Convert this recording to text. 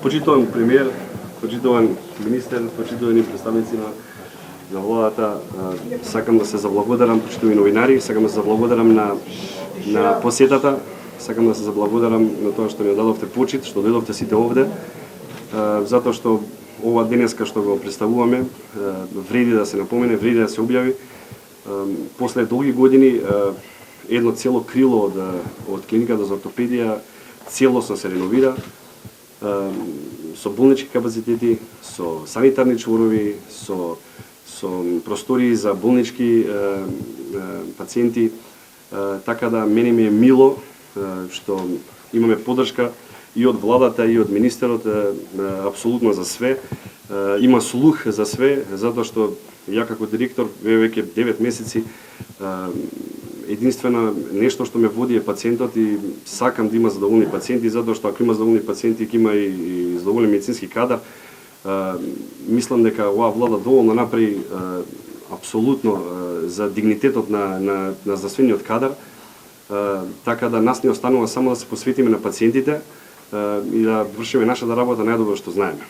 Почитуван премиер, почитуван министер, почитувани представници на владата, сакам да се заблагодарам, почитувани новинари, сакам да се заблагодарам на посетата, сакам да се заблагодарам на тоа што ми дадовте почит, што дојдовте сите овде, затоа што ова денеска што го представуваме, вреди да се напомене, вреди да се објави. После долги години едно цело крило од клиниката за ортопедија целосно се реновира, со болнички капацитети, со санитарни чворови, со простории за болнички пациенти, така да мене ми е мило што имаме поддршка и од владата и од министерот апсолутно за све. Има слух за све, затоа што ја како директор веќе 9 месеци единствено нешто што ме води е пациентот и сакам да има задоволни пациенти, затоа што ако има задоволни пациенти, ќе има и задоволен медицински кадар. Мислам дека оваа влада доволно направи апсолутно за дигнитетот на здравствениот кадар, така да нас не останува само да се посветиме на пациентите и да вршиме нашата работа најдобро што знаеме.